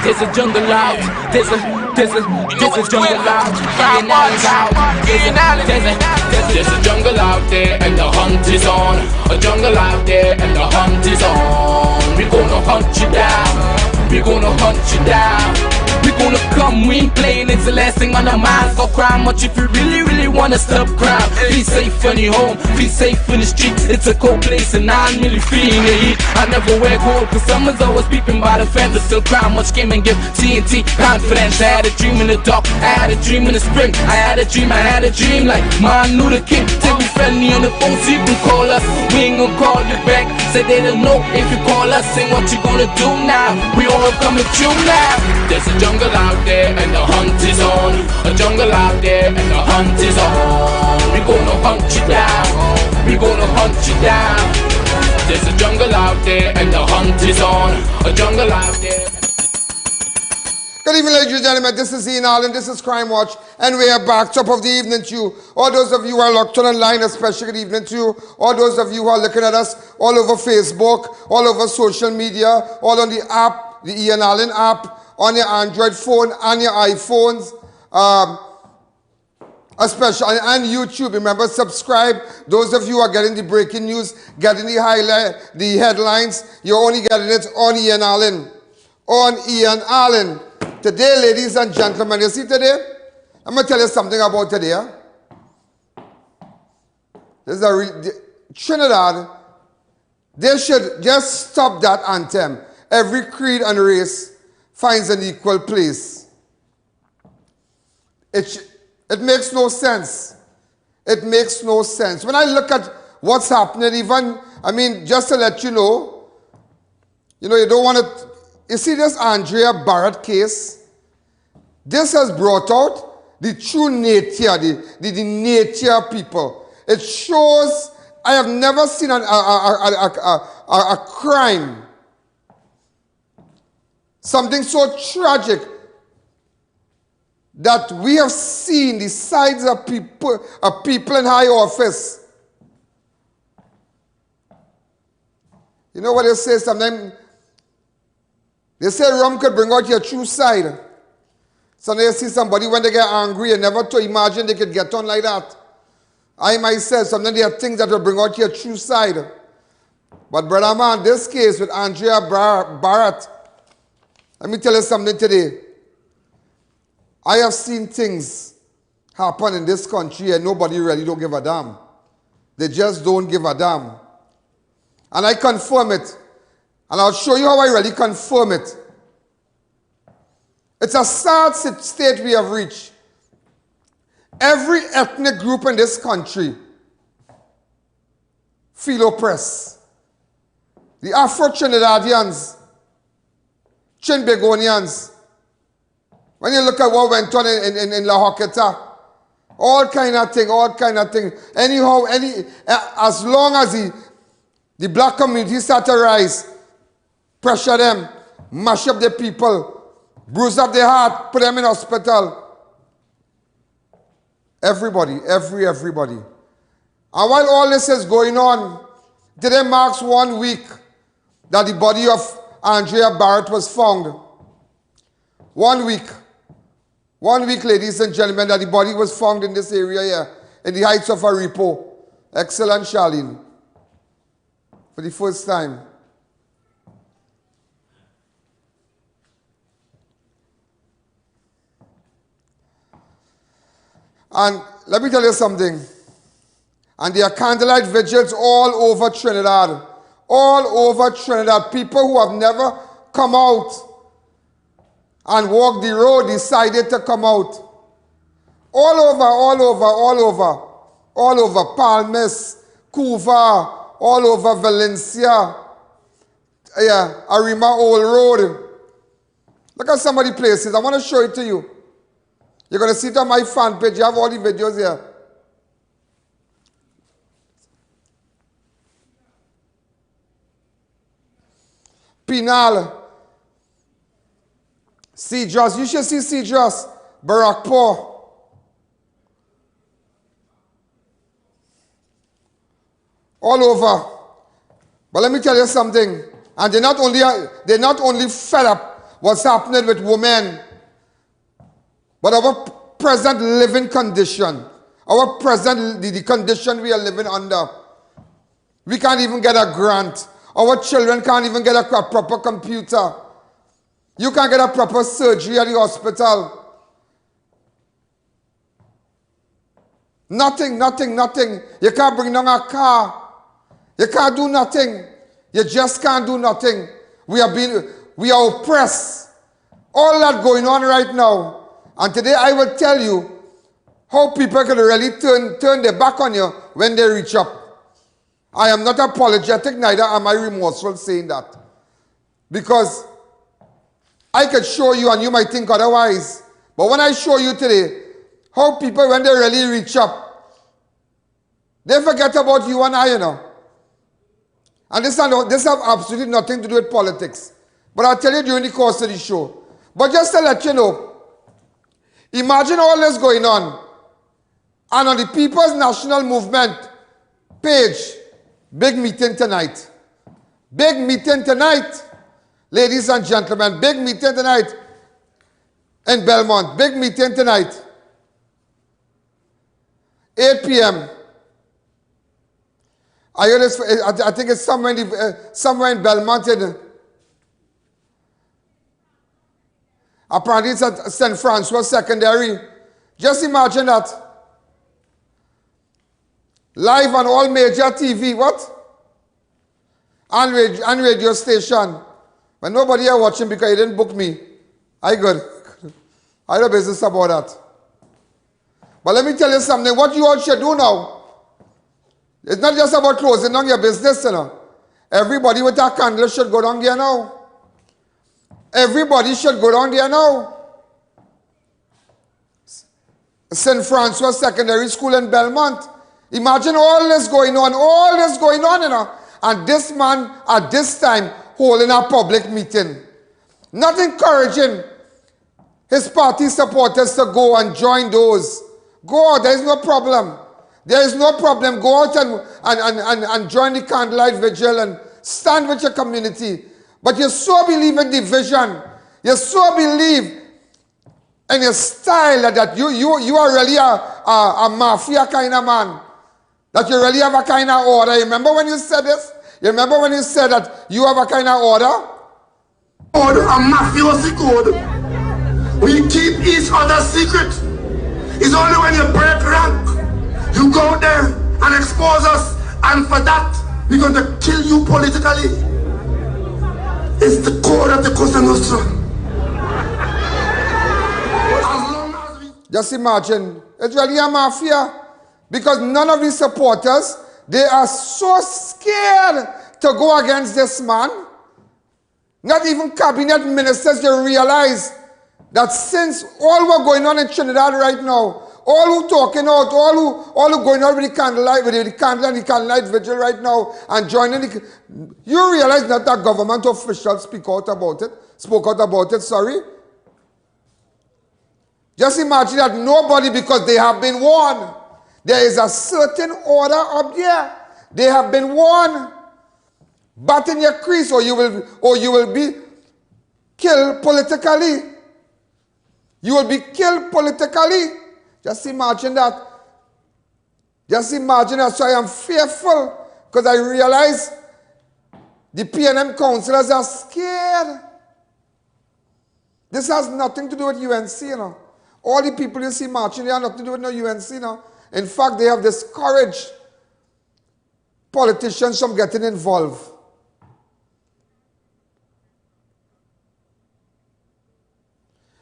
There's a jungle out. There's a jungle out. There's a jungle out there and the hunt is on. A jungle out there and the hunt is on. We're gonna hunt you down. We're gonna hunt you down. We gonna come, we ain't playing, it's the last thing on our minds. Go cry much if you really wanna stop crime. Be safe in your home, be safe in the streets. It's a cold place and I'm really feeling the heat. I never wear gold cause someone's always peeping by the fence. Still cry much, came and give TNT confidence. I had a dream in the dark, I had a dream in the spring. I had a dream like Martin Luther King. Till we friendly on the phone so you can call us. We ain't gonna call you back, say they don't know if you call us. Say what you gonna do now, we all coming through now. There's a jungle out there and the hunt is on. A jungle out there and the hunt is on. We gonna hunt you down. We gonna hunt you down. There's a jungle out there and the hunt is on. A jungle out there. Good evening, ladies and gentlemen. This is I.A.N. This is Crime Watch, and we are back. Top of the evening to you. All those of you who are locked on online, especially good evening to you. All those of you who are looking at us all over Facebook, all over social media, all on the app, the I.A.N. app, on your Android phone and your iPhones, especially and YouTube. Remember, subscribe. Those of you who are getting the breaking news, getting the highlight, the headlines, you're only getting it on I.A.N. On I.A.N. Today, ladies and gentlemen, you see today, I'm going to tell you something about today. Trinidad, they should just stop that anthem. Every creed and race finds an equal place. It makes no sense. It makes no sense. When I look at what's happening, even, I mean, just to let you know, you don't want to, you see this Andrea Bharatt case? This has brought out the true nature, the nature of people. It shows, I have never seen a crime, something so tragic, that we have seen the sides of people in high office. You know what they say sometimes? They say rum could bring out your true side. Sometimes you see somebody when they get angry, you never to imagine they could get on like that. I myself, sometimes there are things that will bring out your true side. But brother man, this case with Andrea Bharatt, let me tell you something today. I have seen things happen in this country and nobody really don't give a damn. They just don't give a damn. And I confirm it. And I'll show you how I really confirm it. It's a sad state we have reached. Every ethnic group in this country feel oppressed. The Afro-Trinidadians, Trinbagonians, when you look at what went on in La Hoqueta, all kind of thing. Anyhow, as long as the black community start to rise, pressure them, mash up the people, bruise up their heart, put them in hospital. Everybody. And while all this is going on, today marks 1 week that the body of Andrea Bharatt was found. 1 week. 1 week, ladies and gentlemen, that the body was found in this area here, in the heights of ARIPO. Excellent, Charlene. For the first time. And let me tell you something. And there are candlelight vigils all over Trinidad. All over Trinidad. People who have never come out and walked the road decided to come out. All over. Palmas, Cuba, all over Valencia. Yeah, ARIMA Old Road. Look at some of the places. I want to show it to you. You're going to see it on my fan page. You have all the videos here. Penal. Cedros. You should see Cedros. Barakpur. All over. But let me tell you something. And they're not only fed up what's happening with women. But our present living condition, our present, the condition we are living under, we can't even get a grant. Our children can't even get a proper computer. You can't get a proper surgery at the hospital. Nothing, nothing, nothing. You can't bring down a car. You can't do nothing. You just can't do nothing. We are oppressed. All that going on right now. And today I will tell you how people can really turn their back on you when they reach up. I am not apologetic, neither am I remorseful saying that. Because I could show you and you might think otherwise. But when I show you today, how people, when they really reach up, they forget about you and I, you know. And this has absolutely nothing to do with politics. But I'll tell you during the course of the show. But just to let you know, imagine all this going on. And on the People's National Movement page, big meeting tonight. Big meeting tonight. Ladies and gentlemen, big meeting tonight in Belmont. Big meeting tonight. 8 p.m. I think it's somewhere in Belmont. Apparently it's at St. Francois Secondary. Just imagine that. Live on all major TV, what? And radio station. But nobody here watching because you didn't book me. I good. I have business about that. But let me tell you something. What you all should do now, it's not just about closing down your business, you know. Everybody with a candle should go down there now. Everybody should go down there now. St. Francois Secondary School in Belmont. Imagine all this going on, you know. And this man, at this time, holding a public meeting. Not encouraging his party supporters to go and join those. Go out, there is no problem. There is no problem. Go out and join the Candlelight Vigil and stand with your community. But you so believe in division. You so believe in your style that you are really a mafia kind of man. That you really have a kind of order. You remember when you said this? You remember when you said that you have a kind of order? Code, a mafiosi code. We keep each other's secret. It's only when you break rank, you go out there and expose us, and for that, we're going to kill you politically. It's the code of the Cosa Nostra. As long as we... Just imagine, it's really a mafia. Because none of these supporters, they are so scared to go against this man. Not even cabinet ministers, they realize that since all what's going on in Trinidad right now, all who talking out, all who going out with the candlelight, with the candle and the candlelight vigil right now and joining the, you realize that government officials spoke out about it, sorry. Just imagine that nobody, because they have been warned. There is a certain order up there. They have been warned. Batten your crease or you will be killed politically. You will be killed politically. Just imagine that. Just imagine that. So I am fearful because I realize the PNM councillors are scared. This has nothing to do with UNC, you know. All the people you see marching, they have nothing to do with no UNC, you know. In fact, they have discouraged politicians from getting involved.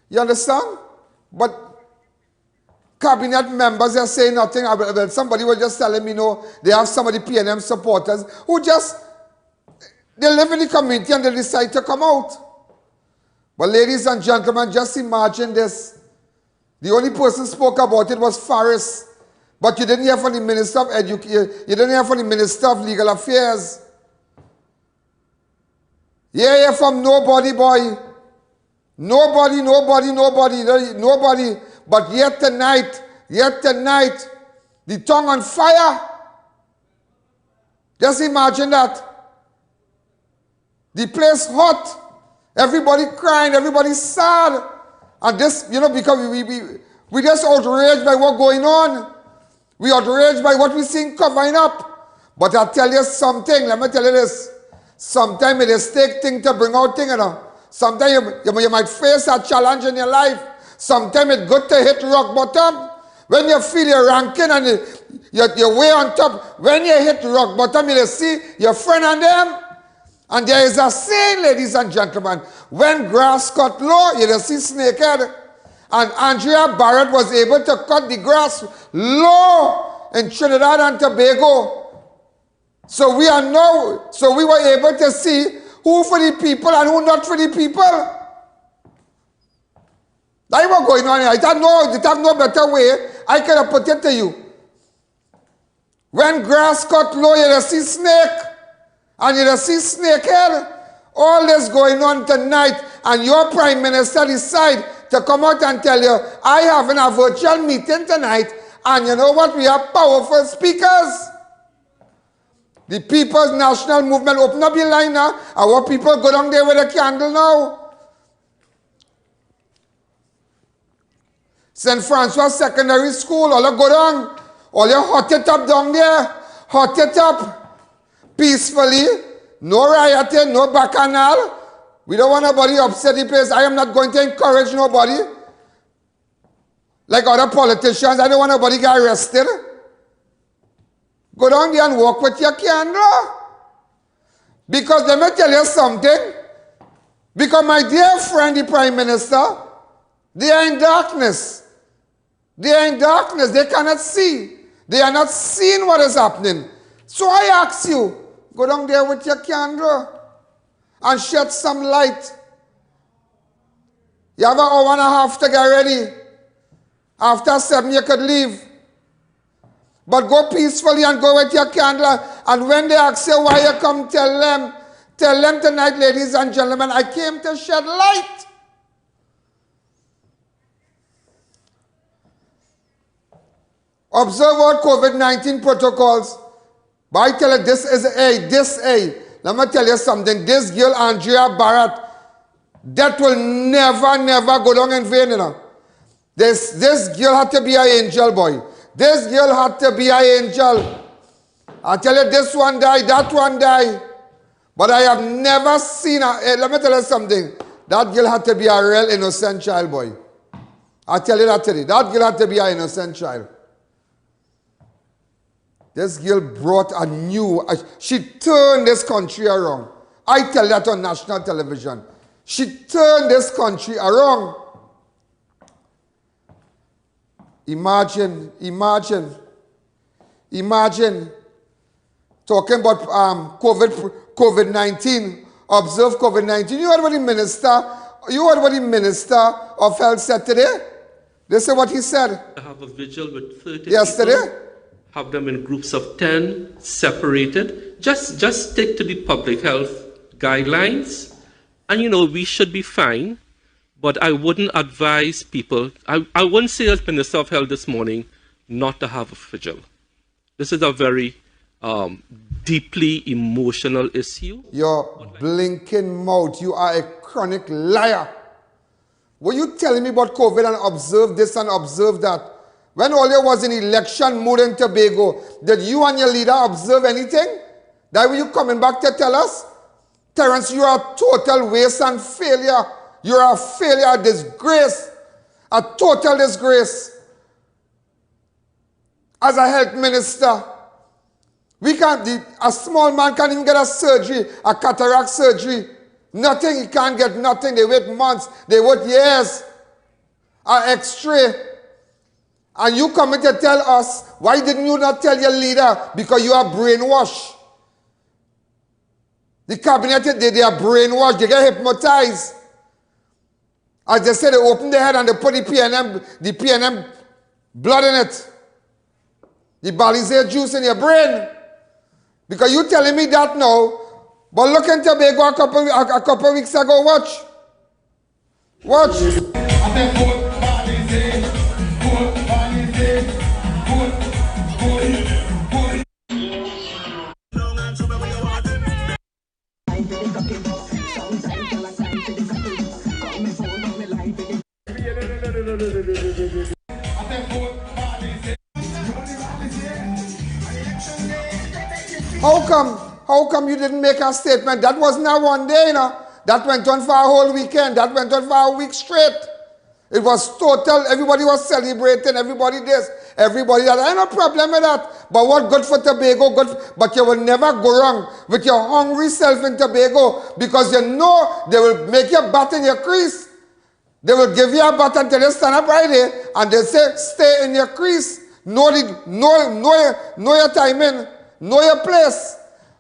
You understand? But cabinet members are saying nothing. Somebody was just telling me, no, they have some of the PNM supporters who just, they live in the community and they decide to come out. But ladies and gentlemen, just imagine this. The only person who spoke about it was Faris. But you didn't hear from the Minister of Education. You didn't hear from the Minister of Legal Affairs. You hear from nobody, boy. Nobody. But yet tonight, the tongue on fire. Just imagine that. The place hot. Everybody crying, everybody sad. And this, you know, because we just outraged by what's going on. We outraged by what we seeing coming up. But I tell you something, let me tell you this. Sometimes it is take things to bring out things, you know. Sometimes you might face a challenge in your life. Sometimes it's good to hit rock bottom. When you feel you're ranking and you're way on top, when you hit rock bottom, you see your friend and them. And there is a saying, ladies and gentlemen, when grass cut low, you see snakehead. And Andrea Bharatt was able to cut the grass low in Trinidad and Tobago. So we were able to see who for the people and who not for the people. That's what going on here. I have no better way. I could have put it to you. When grass cut low, you see snake. And you see snakehead. All this going on tonight. And your Prime Minister decide to come out and tell you, I having a virtual meeting tonight. And you know what? We have powerful speakers. The People's National Movement open up your line now. I want people go down there with a candle now. St. Francois Secondary School, all you go down. All you hot it up down there. Hot it up. Peacefully. No rioting, no bacchanal. We don't want nobody upset the place. I am not going to encourage nobody. Like other politicians, I don't want nobody get arrested. Go down there and walk with your candle. Because let me tell you something. Because my dear friend, the Prime Minister, they are in darkness. They are in darkness. They cannot see. They are not seeing what is happening. So I ask you, go down there with your candle and shed some light. You have an hour and a half to get ready. After 7, you could leave. But go peacefully and go with your candle. And when they ask you why you come, tell them tonight, ladies and gentlemen, I came to shed light. Observe all COVID-19 protocols. But I tell you, this is A. Let me tell you something. This girl, Andrea Bharatt, that will never go down in vain, you know. This girl had to be an angel, boy. This girl had to be an angel. I tell you, this one died, that one died. But I have never seen her. Let me tell you something. That girl had to be a real innocent child, boy. I tell you that today. That girl had to be an innocent child. This girl brought a new, she turned this country around. I tell that on national television. She turned this country around. Imagine talking about COVID-19. Observe COVID-19. You heard what the Minister of Health said today? This is what he said. I have a vigil with 30 yesterday. People. Have them in groups of 10, separated. Just stick to the public health guidelines. And, you know, we should be fine. But I wouldn't advise people, I wouldn't say as Minister of Health this morning, not to have a vigil. This is a very deeply emotional issue. Your blinking mouth, you are a chronic liar. Were you telling me about COVID and observe this and observe that? When all there was an election mood in Tobago, did you and your leader observe anything? That were you coming back to tell us? Terence, you are a total waste and failure. You are a failure, a disgrace. A total disgrace. As a health minister, a small man can't even get a surgery, a cataract surgery. Nothing, he can't get nothing. They wait months, they wait years. An x-ray. And you coming to tell us, why didn't you not tell your leader? Because you are brainwashed. The cabinet, they are brainwashed. They get hypnotized. As they say, they open their head and they put the PNM blood in it. The Balizé juice in your brain. Because you telling me that now. But look in Tobago a couple weeks ago. Watch. How come you didn't make a statement? That was not one day, you know. That went on for a whole weekend. That went on for a week straight. It was total. Everybody was celebrating. Everybody this. Everybody that. I have no problem with that. But what good for Tobago? But you will never go wrong with your hungry self in Tobago, because you know they will make you bat in your crease. They will give you a bat until you stand up right there, and they say, stay in your crease. Know your timing. Know your place.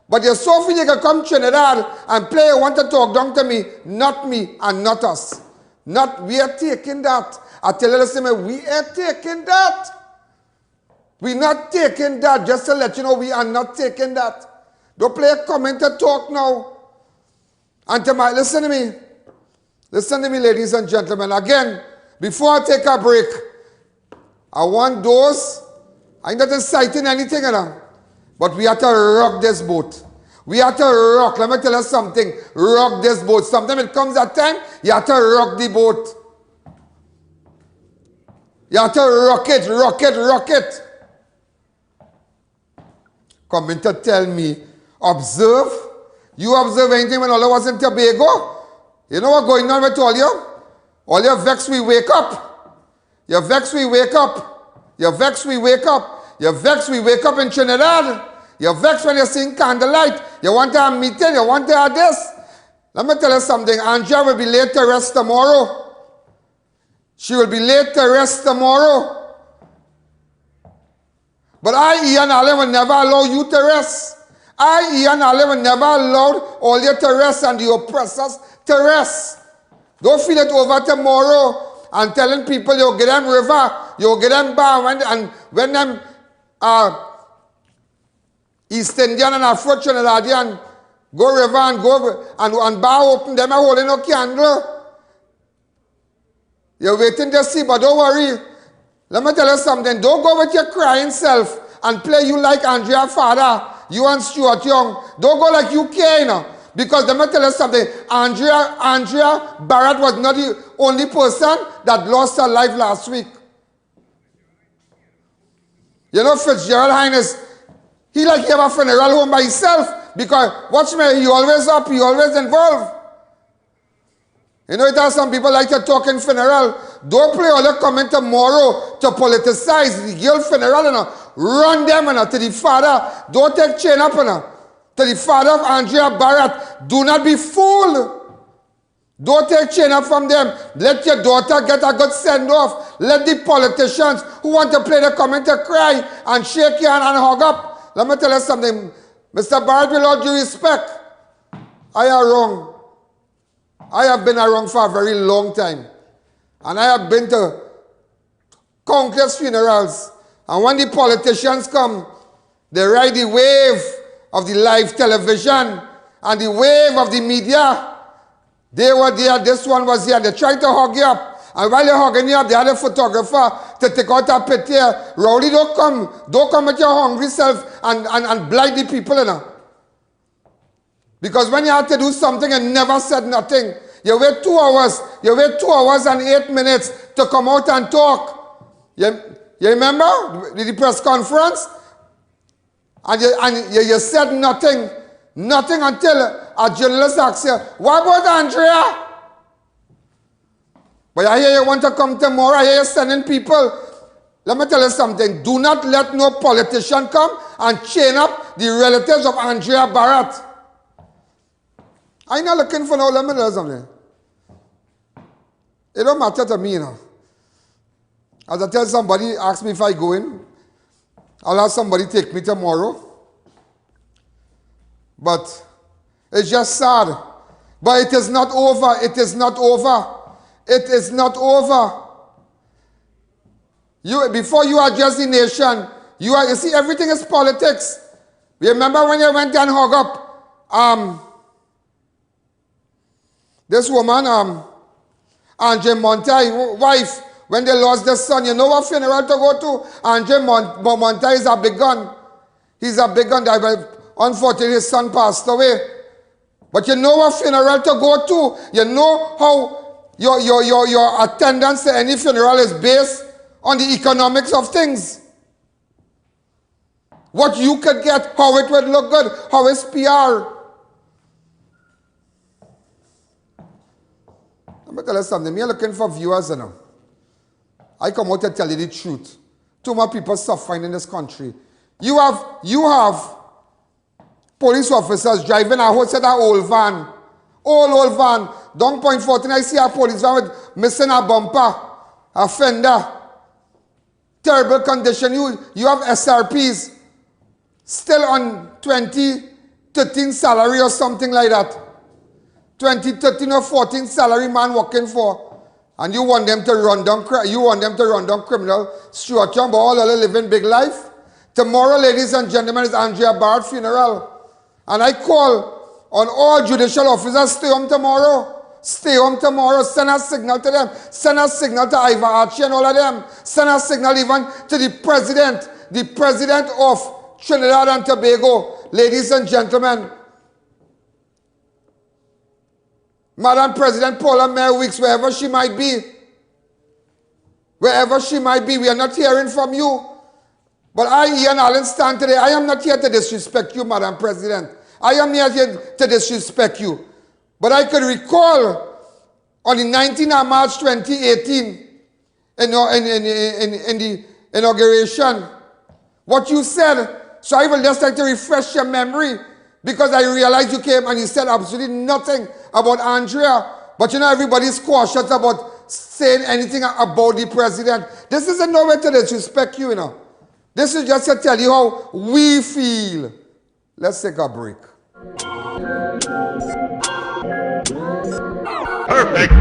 But you're so free you can come Trinidad and play you want to talk down to me, not me and not us. We are taking that. I tell you, listen, we are taking that. We're not taking that. Just to let you know, we are not taking that. Don't play a comment to talk now. And listen to me. Listen to me, ladies and gentlemen. Again, before I take a break, I want those, I'm not inciting anything, you know. But we have to rock this boat. We have to rock. Let me tell you something. Rock this boat. Sometimes it comes at time, you have to rock the boat. You have to rock it. Coming to tell me, observe. You observe anything when all of us in Tobago? You know what going on with all you? All your vex, we wake up. Your vex, we wake up. Your vex, we wake up. You're vexed, we wake up in Trinidad. You're vexed when you're seeing Candlelight. You want to have a meeting, you want to have this. Let me tell you something. Andrea will be late to rest tomorrow. She will be late to rest tomorrow. But I.A.N. will never allow you to rest. I.A.N. will never allow all you to rest and the oppressors to rest. Don't feel it over tomorrow and telling people you'll get them river, you'll get them bar, and when them East Indian and Afro Trinidadian go river and go and bar open, them are holding no candle. You're waiting to see, but don't worry. Let me tell you something. Don't go with your crying self and play you like Andrea Father, you and Stuart Young. Don't go like you care, you know. Because let me tell you something. Andrea Bharatt was not the only person that lost her life last week. You know, Fitzgerald Hines, he like he have a funeral home by himself, because watch me, he always up, he always involved. You know, it has some people like to talk in funeral. Don't play all the comment tomorrow to politicize the girl funeral, you know. Run them, you know, to the father. Don't take chain up, you know, to the father of Andrea Bharatt. Do not be fooled. Don't take chain up from them. Let your daughter get a good send-off. Let the politicians who want to play the comment to cry and shake your hand and hug up. Let me tell you something. Mr. Bharatt, with all due respect, I am wrong. I have been wrong for a very long time. And I have been to countless funerals. And when the politicians come, they ride the wave of the live television and the wave of the media. They were there, this one was here, they tried to hug you up. And while you're hugging you up, they had a photographer to take out a picture. Rowdy, don't come with your hungry self and blind the people, you know. Because when you had to do something and never said nothing, you wait 2 hours, and 8 minutes to come out and talk. You remember the press conference? And you said nothing until a journalist asks you, what about Andrea? But I hear you want to come tomorrow, I hear you sending people. Let me tell you something. Do not let no politician come and chain up the relatives of Andrea Bharatt. I'm not looking for no, let me tell you something. It don't matter to me, you know. As I tell somebody, ask me if I go in, I'll have somebody take me tomorrow. But it's just sad. But it is not over. It is not over. It is not over. Before you address the nation, you see, everything is politics. Remember when you went and hug up this woman, Andre Montai, wife, when they lost their son, you know what funeral to go to? Andre Montai is a big gun. He's a big gun. Unfortunately, his son passed away. But you know what funeral to go to? You know how your attendance to any funeral is based on the economics of things. what you could get, how it would look good, how it's PR. Let me tell you something. Me looking for viewers, you know. I come out to tell you the truth. Too much people suffering in this country. You have police officers driving a whole set of old van. Old van. Down Point 14, I see a police van with missing a bumper, a fender. Terrible condition. You have SRPs still on 2013 salary or something like that. 2013 or 14 salary man working for. And you want them to run down criminal structure, but all of them living big life. Tomorrow, ladies and gentlemen, is Andrea Bharatt funeral. And I call on all judicial officers, stay home tomorrow. Stay home tomorrow. Send a signal to them. Send a signal to Iva Archie and all of them. Send a signal even to the president of Trinidad and Tobago. Ladies and gentlemen, Madam President Paula Mayor Weeks, wherever she might be, we are not hearing from you. But I, A.N. Allen, stand today. I am not here to disrespect you, Madam President. I am not here to disrespect you. But I could recall on the 19th of March 2018, in the inauguration, what you said. So I will just like to refresh your memory, because I realized you came and you said absolutely nothing about Andrea. But you know, everybody's cautious about saying anything about the president. This isn't no way to disrespect you, you know. This is just to tell you how we feel. Let's take a break. Perfect.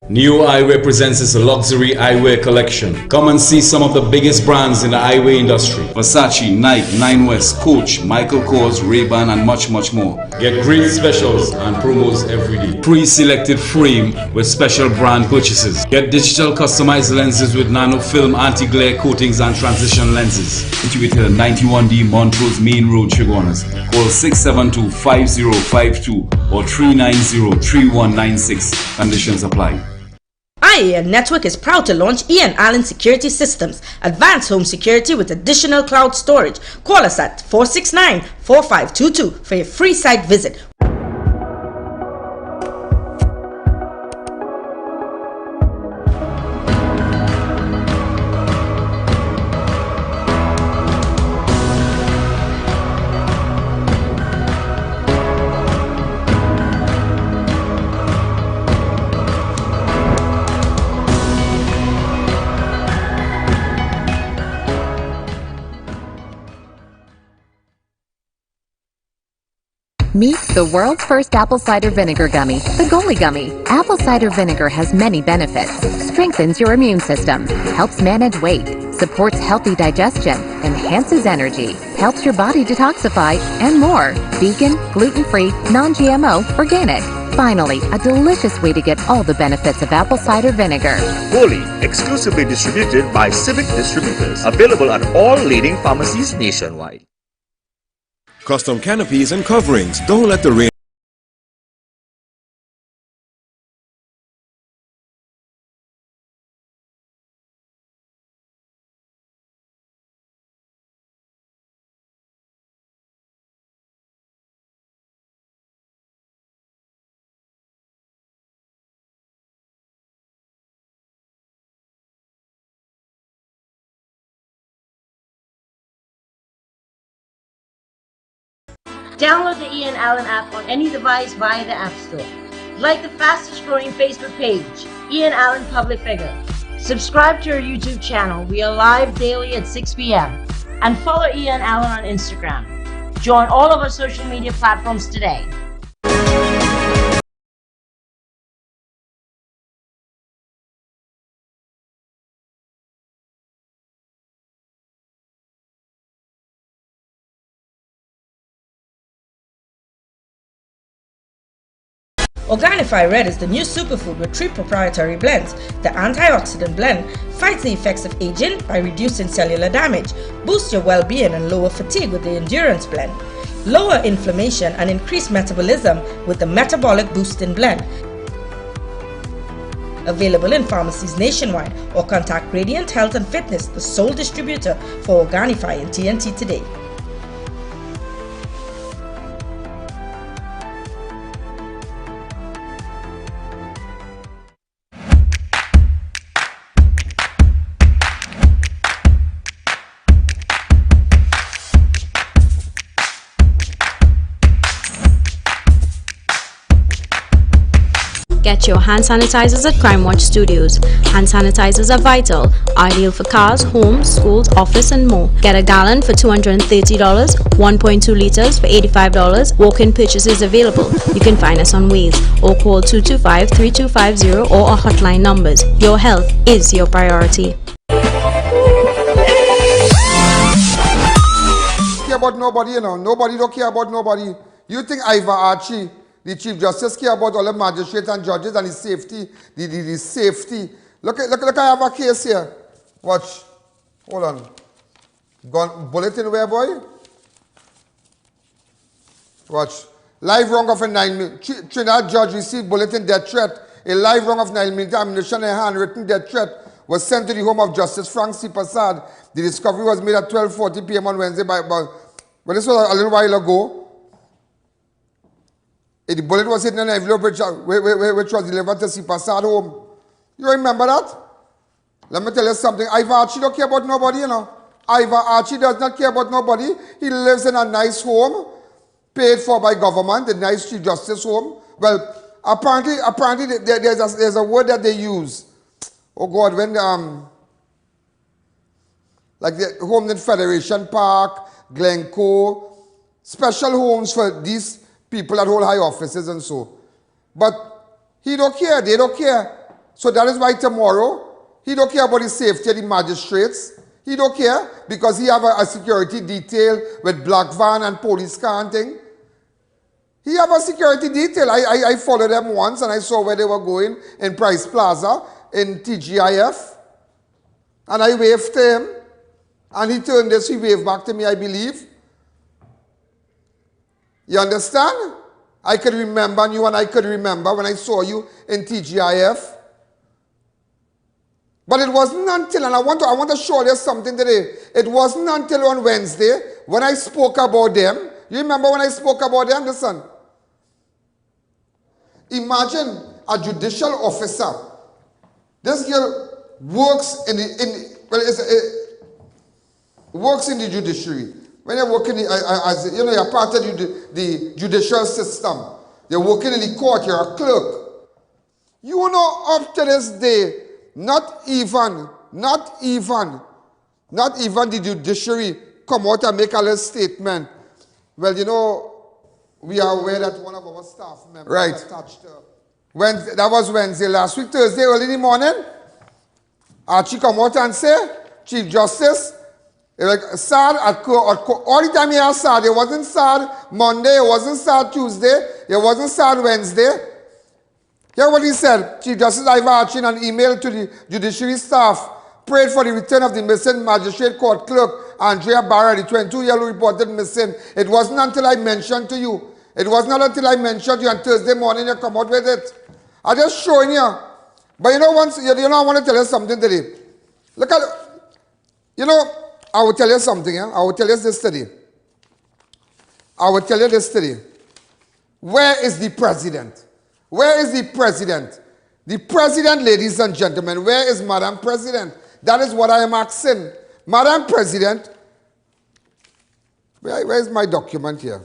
New Eyewear presents its luxury eyewear collection. Come and see some of the biggest brands in the eyewear industry. Versace, Nike, Nine West, Coach, Michael Kors, Ray-Ban and much more. Get great specials and promos every day. Pre-selected frame with special brand purchases. Get digital customized lenses with nano film anti-glare coatings and transition lenses. Situated at 91D Montrose Main Road, Chaguanas. Call 672-5052 or 390-3196. Conditions apply. I.A.N Network is proud to launch I.A.N Security Systems, advanced home security with additional cloud storage. Call us at 469-4522 for a free site visit. Meet the world's first apple cider vinegar gummy, the Goli Gummy. Apple cider vinegar has many benefits. Strengthens your immune system, helps manage weight, supports healthy digestion, enhances energy, helps your body detoxify, and more. Vegan, gluten-free, non-GMO, organic. Finally, a delicious way to get all the benefits of apple cider vinegar. Goli, exclusively distributed by Civic Distributors. Available at all leading pharmacies nationwide. Custom canopies and coverings. Don't let the rain Download the Ian Allen app on any device via the App Store. Like the fastest growing Facebook page, Ian Allen Public Figure. Subscribe to our YouTube channel. We are live daily at 6 p.m. And follow Ian Allen on Instagram. Join all of our social media platforms today. Organifi Red is the new superfood with 3 proprietary blends. The antioxidant blend fights the effects of aging by reducing cellular damage, boosts your well-being and lower fatigue with the Endurance blend, lower inflammation and increase metabolism with the Metabolic Boosting blend. Available in pharmacies nationwide, or contact Radiant Health and Fitness, the sole distributor for Organifi in TNT today. Get your hand sanitizers at Crime Watch Studios. Hand sanitizers are vital, ideal for cars, homes, schools, office and more. Get a gallon for $230, 1.2 liters for $85. Walk-in purchases available. You can find us on Waze or call 225-3250 or our hotline numbers. Your health is your priority. Care about nobody, you know. Nobody don't care about nobody. You think Ivor Archie, the Chief Justice, care about all the magistrates and judges and the safety, the safety. Look, I have a case here. Watch. Hold on. Gun, bulletin where, boy? Watch. Live wrong of a 9mm. Trinidad judge received bulletin death threat. A live wrong of 9mm ammunition and a handwritten death threat was sent to the home of Justice Frank C. Passad. The discovery was made at 12:40 p.m. on Wednesday but this was a little while ago. The bullet was hidden in an envelope which was delivered to C. Passad home. You remember that? Let me tell you something. Ivor Archie don't care about nobody, you know. Ivor Archie does not care about nobody. He lives in a nice home, paid for by government, a nice Chief Justice home. Well, apparently there's a word that they use. Oh God, when like the home in Federation Park, Glencoe, special homes for these people that hold high offices and so. But he don't care, they don't care. So that is why tomorrow, he don't care about the safety of the magistrates. He don't care because he have a security detail with black van and police car and thing. He have a security detail. I followed them once and I saw where they were going in Price Plaza in TGIF. And I waved to him. And he turned this, he waved back to me, I believe. You understand? I could remember you and I could remember when I saw you in TGIF. But it wasn't until, and I want to show you something today. It wasn't until on Wednesday when I spoke about them. You remember when I spoke about them? Listen. Imagine a judicial officer. This girl works works in the judiciary. When you're working, as you know, you're part of the judicial system. You're working in the court, you're a clerk. You know, up to this day, not even the judiciary come out and make a little statement. Well, you know, we are aware that one of our staff members touched her. That was Wednesday. Last week, Thursday, early in the morning, Archie come out and say, Chief Justice, like sad at all the time he was sad. It wasn't sad Monday, it wasn't sad Tuesday, it wasn't sad Wednesday. Hear what he said. Chief Justice Ivor Archie in an email to the judiciary staff prayed for the return of the missing magistrate court clerk Andrea Bharatt, the 22-year-old reported missing. It wasn't until I mentioned to you. It was not until I mentioned to you on Thursday morning you come out with it. I'm just showing you. But you know, I want to tell you something today. Look at, you know, I will tell you something. I will tell you this today. Where is the president? Where is the president? The president, ladies and gentlemen, where is Madam President? That is what I am asking. Madam President, where is my document here?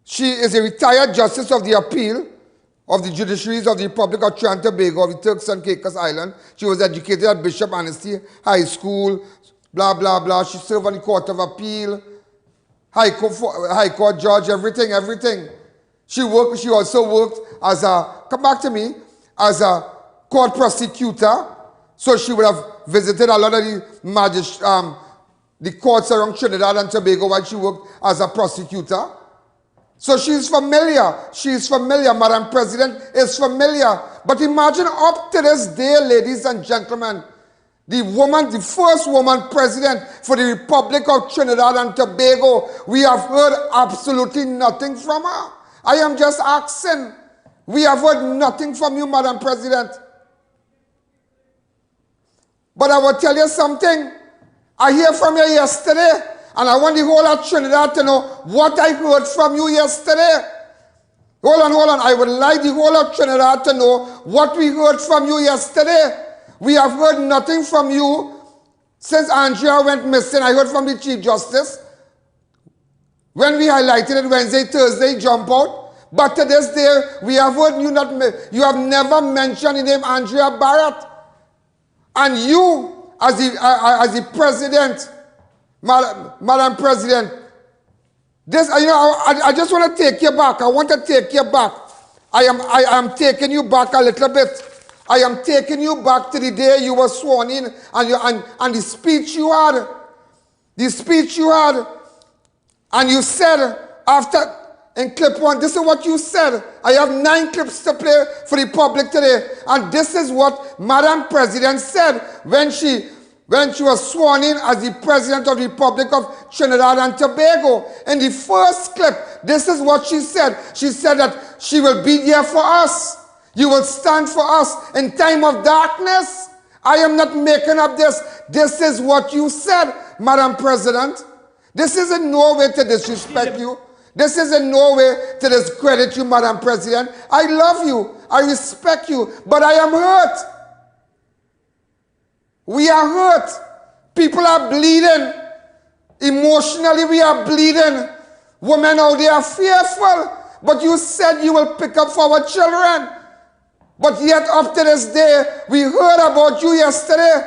She is a retired justice of the appeal of the judiciaries of the Republic of Trinidad and Tobago of the Turks and Caicos Island. She was educated at Bishop Anstey High School, blah, blah, blah. She served on the Court of Appeal, High Court judge, everything. She also worked as as a court prosecutor. So she would have visited a lot of the courts around Trinidad and Tobago while she worked as a prosecutor. So she's familiar. She's familiar. Madam President is familiar. But imagine up to this day, ladies and gentlemen, the first woman president for the Republic of Trinidad and Tobago, we have heard absolutely nothing from her. I am just asking. We have heard nothing from you, Madam President. But I will tell you something. I hear from you yesterday, and I want the whole of Trinidad to know what I heard from you yesterday. Hold on. I would like the whole of Trinidad to know what we heard from you yesterday. We have heard nothing from you since Andrea went missing. I heard from the Chief Justice. When we highlighted it Wednesday, Thursday, jump out. But to this day, we have heard you have never mentioned the name Andrea Bharatt. And you, as the president, Madam President, I just want to take you back. I want to take you back. I am taking you back a little bit. I am taking you back to the day you were sworn in and the speech you had. The speech you had. And you said after, in clip 1, this is what you said. I have 9 clips to play for the public today. And this is what Madam President said when she was sworn in as the President of the Republic of Trinidad and Tobago. In the first clip, this is what she said. She said that she will be there for us. You will stand for us in time of darkness. I am not making up this. This is what you said, Madam President. This is in no way to disrespect you. This is in no way to discredit you, Madam President. I love you. I respect you. But I am hurt. We are hurt. People are bleeding. Emotionally, we are bleeding. Women out there are fearful. But you said you will pick up for our children. But yet up to this day, we heard about you yesterday.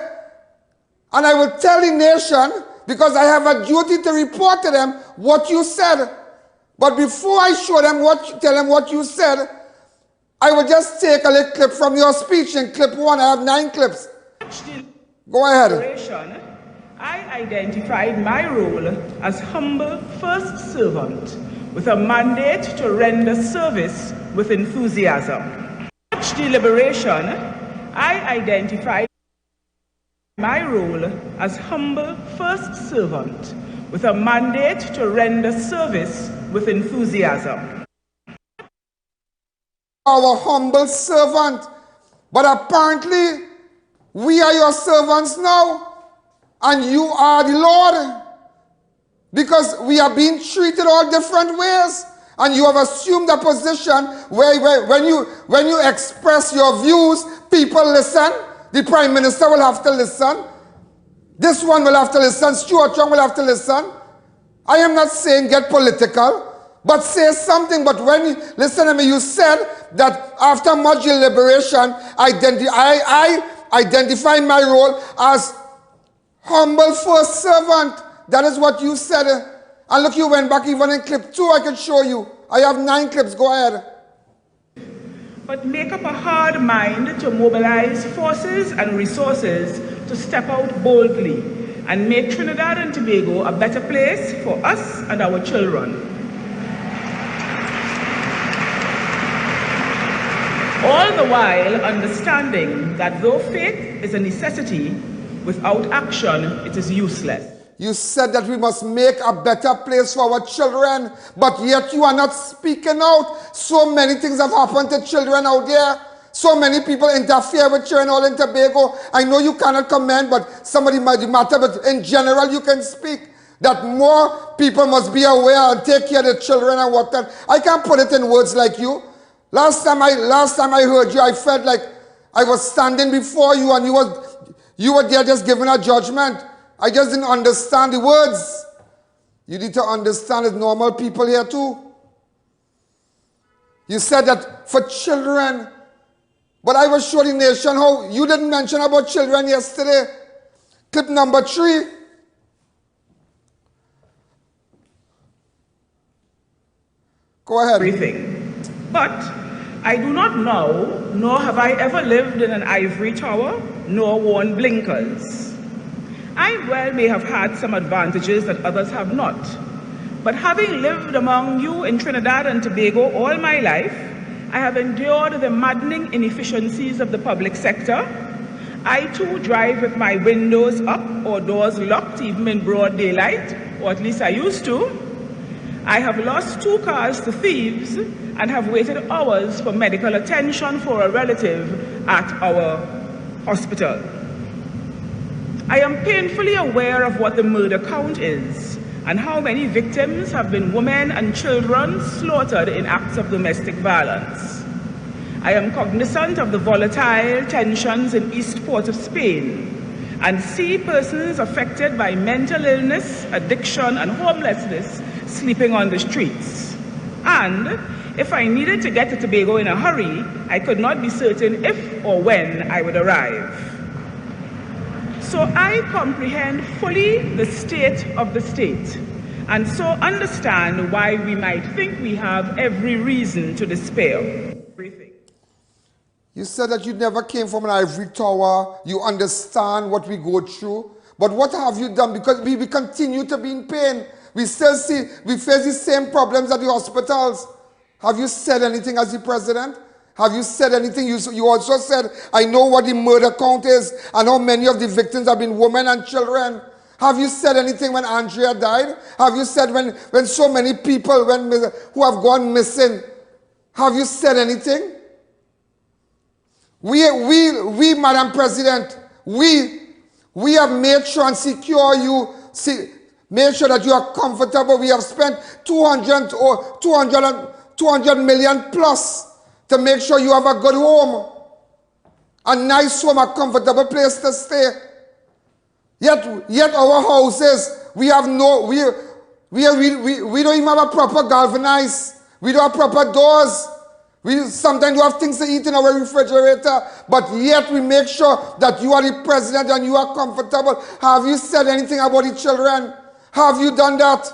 And I will tell the nation, because I have a duty to report to them what you said. But before I show them tell them what you said, I will just take a little clip from your speech. In clip 1, I have 9 clips. Go ahead. I identified my role as humble first servant with a mandate to render service with enthusiasm. Such deliberation, I identified my role as humble first servant with a mandate to render service with enthusiasm. Our humble servant, but apparently we are your servants now, and you are the Lord, because we are being treated all different ways. And you have assumed a position where when you express your views, people listen. The Prime Minister will have to listen. This one will have to listen. Stuart Young will have to listen. I am not saying get political, but say something. But listen to me, you said that after much deliberation, I identify my role as humble first servant. That is what you said. And look, you went back even in clip 2, I can show you. I have 9 clips, go ahead. But make up a hard mind to mobilize forces and resources to step out boldly and make Trinidad and Tobago a better place for us and our children. All the while understanding that though faith is a necessity, without action it is useless. You said that we must make a better place for our children, but yet you are not speaking out. So many things have happened to children out there. So many people interfere with children all in Tobago. I know you cannot comment, but somebody might matter, but in general you can speak. That more people must be aware and take care of the children and whatnot. I can't put it in words like you. Last time I heard you, I felt like I was standing before you and you were there just giving a judgment. I just didn't understand the words. You need to understand as normal people here too. You said that for children, but I will show the nation how you didn't mention about children yesterday. Clip number 3. Go ahead. Everything. But I do not know, nor have I ever lived in an ivory tower, nor worn blinkers. I well may have had some advantages that others have not, But having lived among you in Trinidad and Tobago all my life, I have endured the maddening inefficiencies of the public sector. I too drive with my windows up or doors locked even in broad daylight, or at least I used to. I have lost 2 cars to thieves and have waited hours for medical attention for a relative at our hospital. I am painfully aware of what the murder count is and how many victims have been women and children slaughtered in acts of domestic violence. I am cognizant of the volatile tensions in East Port of Spain and see persons affected by mental illness, addiction, and homelessness sleeping on the streets. And if I needed to get to Tobago in a hurry, I could not be certain if or when I would arrive. So I comprehend fully the state of the state, and so understand why we might think we have every reason to despair. You said that you never came from an ivory tower. You understand what we go through. But what have you done? Because we continue to be in pain. We face the same problems at the hospitals. Have you said anything as the president? Have you said anything? You also said, I know what the murder count is and how many of the victims have been women and children. Have you said anything when Andrea died? Have you said when so many people who have gone missing? Have you said anything? We, Madam President, we have made sure and secure you, made sure that you are comfortable. We have spent 200 million plus to make sure you have a good home, a nice home, a comfortable place to stay. Yet our houses, we don't even have a proper galvanized. We don't have proper doors. We sometimes do have things to eat in our refrigerator, but yet we make sure that you are the president and you are comfortable. Have you said anything about the children? Have you done that?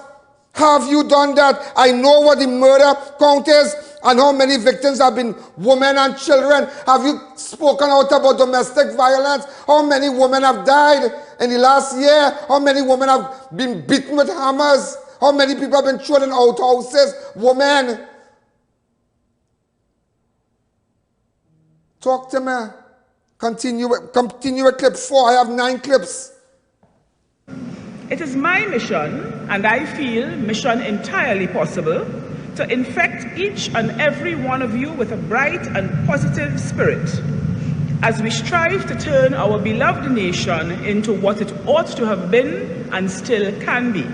Have you done that? I know what the murder count is and how many victims have been women and children. Have you spoken out about domestic violence? How many women have died in the last year? How many women have been beaten with hammers? How many people have been thrown in outhouses? Women. Talk to me. Continue with clip 4. I have 9 clips. It is my mission, and I feel mission entirely possible, to infect each and every one of you with a bright and positive spirit as we strive to turn our beloved nation into what it ought to have been and still can be.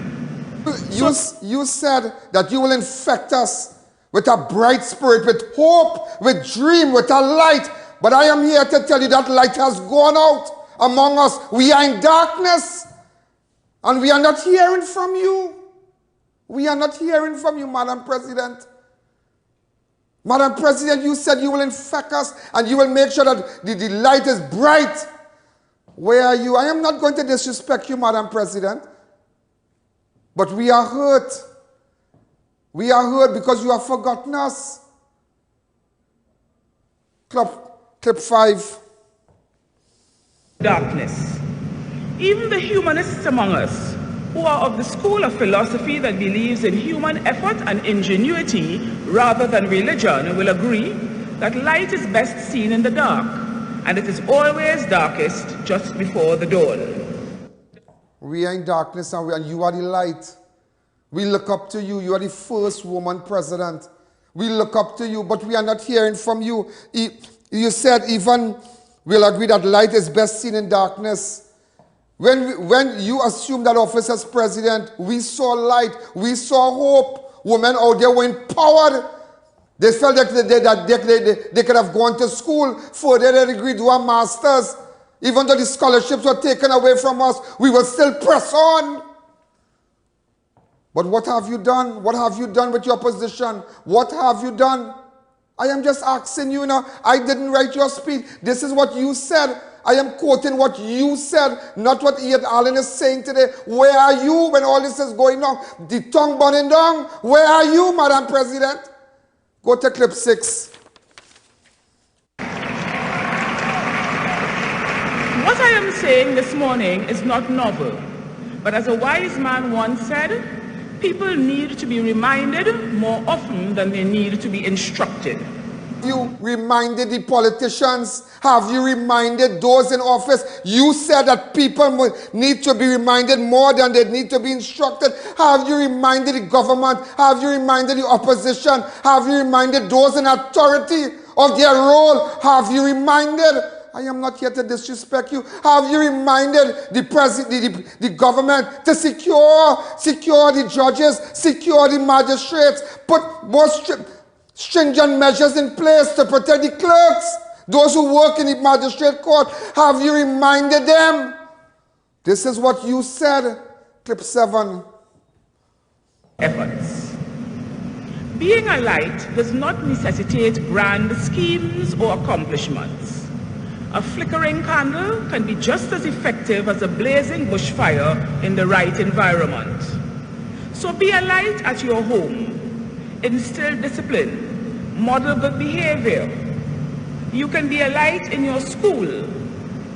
You said that you will infect us with a bright spirit, with hope, with dream, with a light. But I am here to tell you that light has gone out among us. We are in darkness. And we are not hearing from you. We are not hearing from you, Madam President. Madam President, you said you will infect us and you will make sure that the light is bright. Where are you? I am not going to disrespect you, Madam President. But we are hurt. We are hurt because you have forgotten us. Clip 5. Darkness. Even the humanists among us, who are of the school of philosophy that believes in human effort and ingenuity rather than religion, will agree that light is best seen in the dark, and it is always darkest just before the dawn. We are in darkness and you are the light. We look up to you. You are the first woman president. We look up to you, but we are not hearing from you. You said even we'll agree that light is best seen in darkness. When you assumed that office as president, we saw light, we saw hope. Women out there were empowered. They felt that they could have gone to school, further their degree, do a master's. Even though the scholarships were taken away from us, we will still press on. But what have you done? What have you done with your position? What have you done? I am just asking you now. I didn't write your speech. This is what you said. I am quoting what you said, not what A.N is saying today. Where are you when all this is going on? The tongue burning down. Where are you, Madam President? Go to clip 6. What I am saying this morning is not novel, but as a wise man once said, people need to be reminded more often than they need to be instructed. You reminded the politicians? Have you reminded those in office? You said that people need to be reminded more than they need to be instructed. Have you reminded the government? Have you reminded the opposition? Have you reminded those in authority of their role? Have you reminded? I am not here to disrespect you. Have you reminded the government to secure the judges, secure the magistrates, put more stringent measures in place to protect the clerks, those who work in the magistrate court? Have you reminded them? This is what you said, clip 7. Efforts. Being a light does not necessitate grand schemes or accomplishments. A flickering candle can be just as effective as a blazing bushfire in the right environment. So be a light at your home. Instill discipline, model good behavior. You can be a light in your school.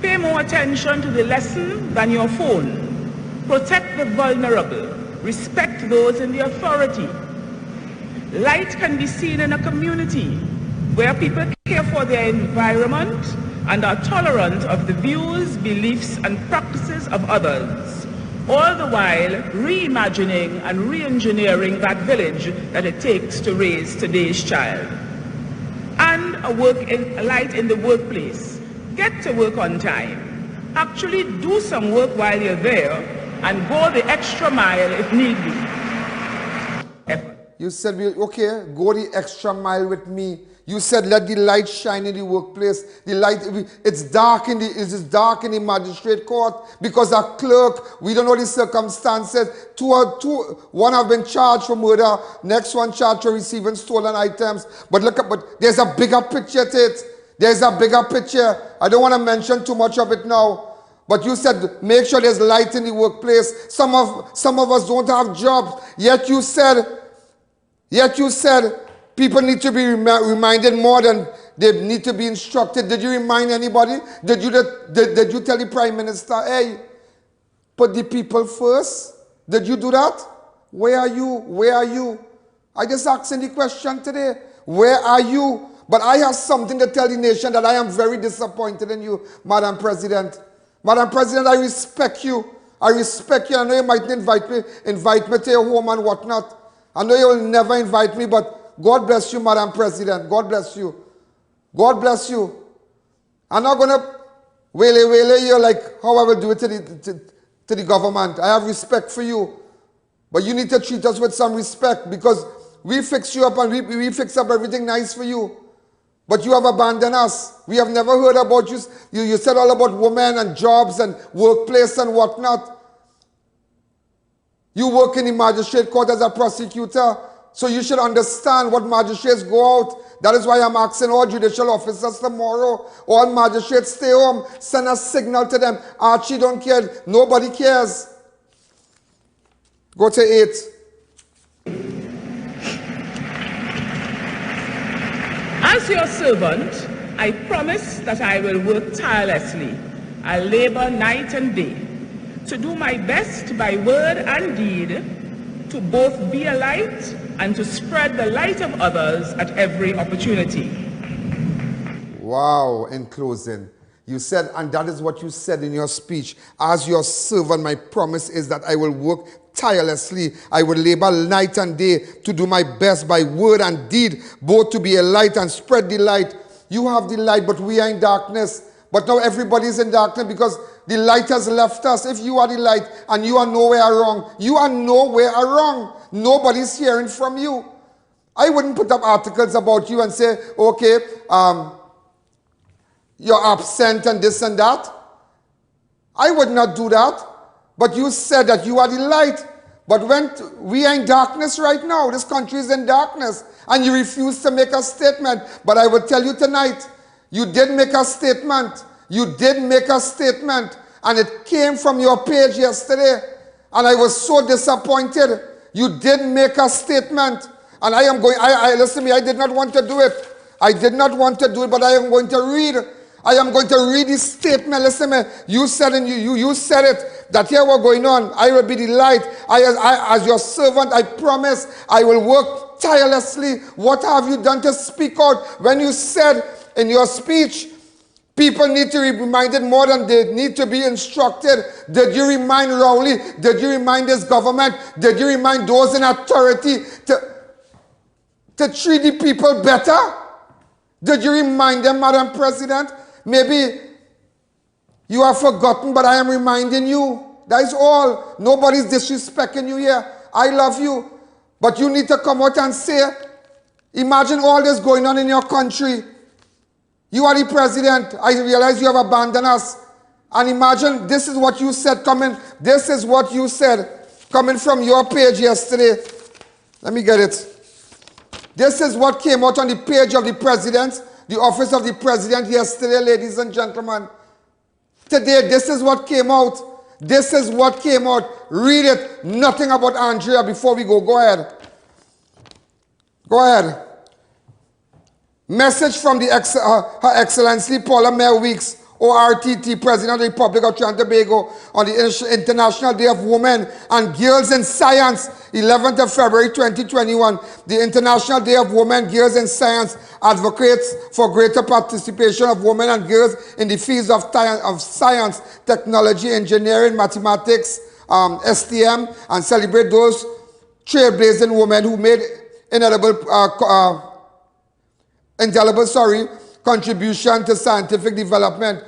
Pay more attention to the lesson than your phone. Protect the vulnerable. Respect those in the authority. Light can be seen in a community where people care for their environment and are tolerant of the views, beliefs, and practices of others, all the while reimagining and re-engineering that village that it takes to raise today's child. And a light in the workplace. Get to work on time. Actually do some work while you're there and go the extra mile if need be. Effort. You said, okay, go the extra mile with me. You said, let the light shine in the workplace. The light, it's dark in the magistrate court because a clerk, we don't know the circumstances. One have been charged for murder, next one charged for receiving stolen items. But there's a bigger picture to it. There's a bigger picture. I don't want to mention too much of it now. But you said, make sure there's light in the workplace. Some of us don't have jobs. Yet you said, people need to be reminded more than they need to be instructed. Did you remind anybody? Did you tell the Prime Minister, hey, put the people first? Did you do that? Where are you? Where are you? I just asking the question today. Where are you? But I have something to tell the nation that I am very disappointed in you, Madam President. Madam President, I respect you. I respect you. I know you might invite me to your home and whatnot. I know you will never invite me, but God bless you, Madam President. God bless you. God bless you. I'm not going to waylay you like how I will do it to the government. I have respect for you. But you need to treat us with some respect because we fix you up and we fix up everything nice for you. But you have abandoned us. We have never heard about you. You said all about women and jobs and workplace and whatnot. You work in the magistrate court as a prosecutor. So you should understand what magistrates go out. That is why I'm asking all judicial officers tomorrow, all magistrates stay home, send a signal to them. Archie don't care. Nobody cares. Go to 8. As your servant, I promise that I will work tirelessly. I labor night and day to do my best by word and deed to both be a light and to spread the light of others at every opportunity. Wow, in closing, you said, and that is what you said in your speech, as your servant, my promise is that I will work tirelessly. I will labor night and day to do my best by word and deed, both to be a light and spread the light. You have the light, but we are in darkness. But now everybody is in darkness because the light has left us. If you are the light and you are nowhere wrong, you are nowhere wrong. Nobody's hearing from you. I wouldn't put up articles about you and say, okay, you're absent and this and that. I would not do that. But you said that you are the light. But when we are in darkness right now, this country is in darkness, and you refuse to make a statement. But I will tell you tonight, you did make a statement. You did make a statement, and it came from your page yesterday, and I was so disappointed. You did make a statement, and I am going, listen to me, I did not want to do it. I did not want to do it, but I am going to read I am going to read this statement. Listen, man, you said you said it, that here what's going on. I will be the light. I, as your servant, I promise I will work tirelessly. What have you done to speak out? When you said in your speech, people need to be reminded more than they need to be instructed. Did you remind Rowley? Did you remind this government? Did you remind those in authority to treat the people better? Did you remind them, Madam President? Maybe you have forgotten, but I am reminding you. That is all. Nobody's disrespecting you here. I love you. But you need to come out and say, imagine all this going on in your country. You are the president. I realize you have abandoned us. And imagine this is what you said coming. This is what you said coming from your page yesterday. Let me get it. This is what came out on the page of the president, the office of the president yesterday, ladies and gentlemen. Today, this is what came out. This is what came out. Read it. Nothing about Andrea before we go. Go ahead. Go ahead. Message from Her Excellency Paula Mel Weeks, ORTT, President of the Republic of Trinidad and Tobago, on the International Day of Women and Girls in Science, 11th of February 2021. The International Day of Women, Girls in Science advocates for greater participation of women and girls in the fields of science, technology, engineering, mathematics, STM, and celebrate those trailblazing women who made indelible contribution to scientific development.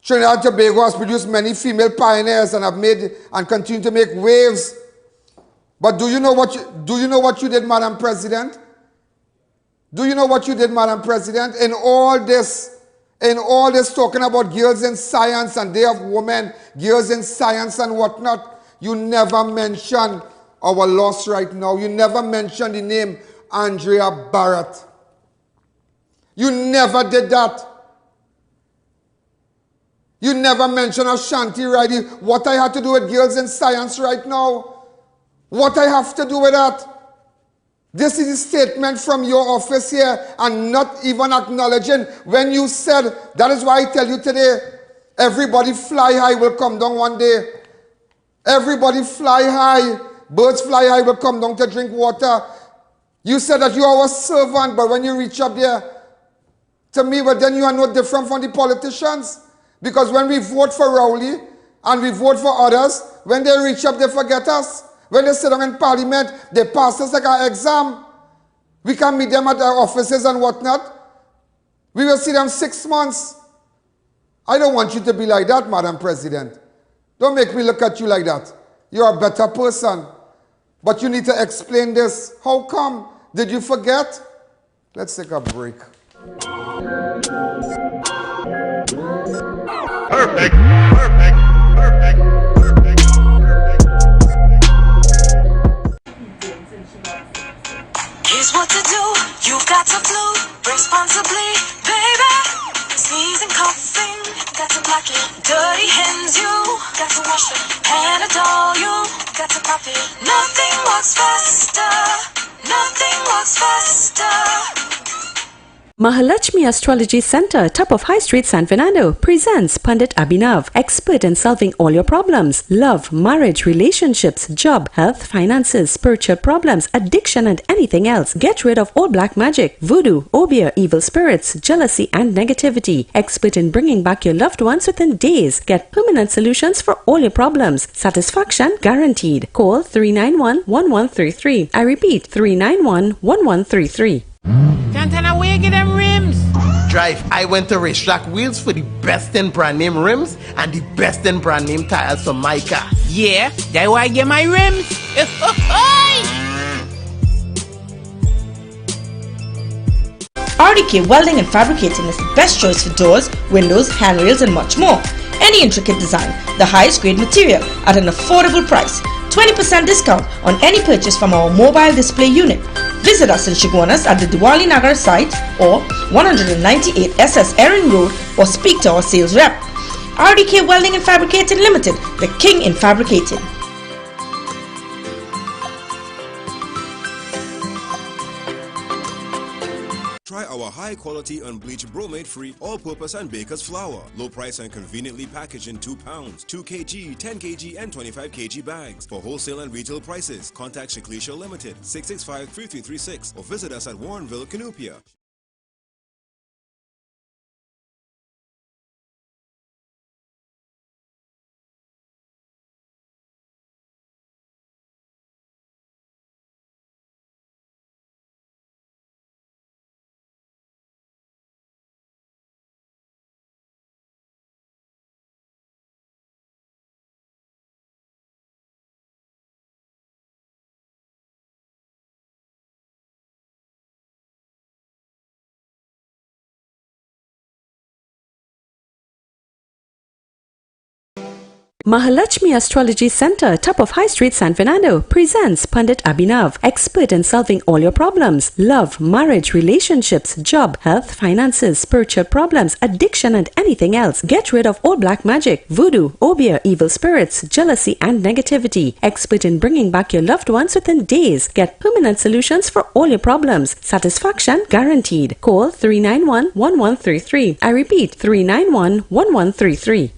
Trinidad and Tobago has produced many female pioneers and have made and continue to make waves. But do you know what you did, Madam President? Do you know what you did, Madam President? In all this talking about girls in science and Day of Women, girls in science and whatnot, you never mention our loss right now. You never mentioned the name Andrea Bharatt. You never did that. You never mentioned Ashanti Ridey. What I had to do with girls in science right now? What I have to do with that? This is a statement from your office here and not even acknowledging when you said, that is why I tell you today, everybody fly high will come down one day. Everybody fly high. Birds fly high will come down to drink water. You said that you are our servant, but when you reach up there, to me, well, then you are no different from the politicians. Because when we vote for Rowley and we vote for others, when they reach up, they forget us. When they sit down in parliament, they pass us like an exam. We can meet them at their offices and whatnot. We will see them 6 months. I don't want you to be like that, Madam President. Don't make me look at you like that. You're a better person. But you need to explain this. How come? Did you forget? Let's take a break. Perfect, perfect, perfect, perfect, perfect. Here's what to do. You've got to flu responsibly, baby. Sneezing, coughing, got to block it. Dirty hands, you got to wash it. Panadol, you got to pop it. Nothing works faster. Nothing works faster. Mahalakshmi Astrology Center, top of High Street, San Fernando, presents Pandit Abhinav, expert in solving all your problems: love, marriage, relationships, job, health, finances, spiritual problems, addiction, and anything else. Get rid of all black magic, voodoo, obeah, evil spirits, jealousy, and negativity. Expert in bringing back your loved ones within days. Get permanent solutions for all your problems. Satisfaction guaranteed. Call 391-1133. I repeat, 391-1133. Can't tell away get them rims. Drive. I went to Racetrack Wheels for the best in brand name rims and the best in brand name tires for my car. Yeah, that's why I get my rims. RDK Welding and Fabricating is the best choice for doors, windows, handrails, and much more. Any intricate design, the highest grade material at an affordable price. 20% discount on any purchase from our mobile display unit. Visit us in Shiguanas at the Diwali Nagar site or 198 SS Erin Road, or speak to our sales rep. RDK Welding and Fabricating Limited, the king in fabricating. our high-quality unbleached bromate-free all-purpose and baker's flour. Low price and conveniently packaged in 2 pounds, 2 kg, 10 kg and 25 kg bags. For wholesale and retail prices, contact Shiklisha Limited, 665-3336 or visit us at Warrenville, Canupia. Mahalakshmi Astrology Center, top of High Street, San Fernando, presents Pandit Abhinav, expert in solving all your problems: love, marriage, relationships, job, health, finances, spiritual problems, addiction, and anything else. Get rid of all black magic, voodoo, obeah, evil spirits, jealousy, and negativity. Expert in bringing back your loved ones within days. Get permanent solutions for all your problems. Satisfaction guaranteed. Call 391-1133. I repeat, 391-1133.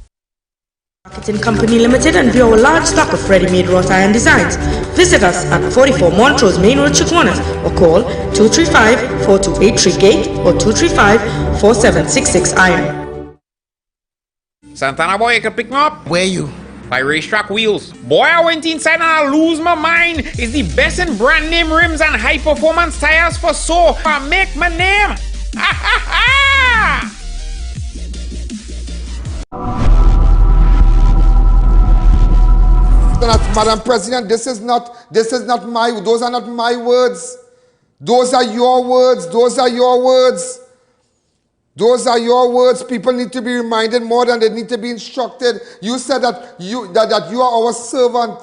Marketing Company Limited and view our large stock of ready-made wrought iron designs. Visit us at 44 Montrose Main Road, Chaguanas, or call 235-4283 Gate or 235-4766 Iron. Santana boy, you can pick me up. Where you? By Racetrack Wheels. Boy, I went inside and I lose my mind. It's the best in brand name rims and high performance tires for so I make my name. Ha ha ha! Madam President, those are not my words. Those are your words. Those are your words. Those are your words. People need to be reminded more than they need to be instructed. You said that you are our servant,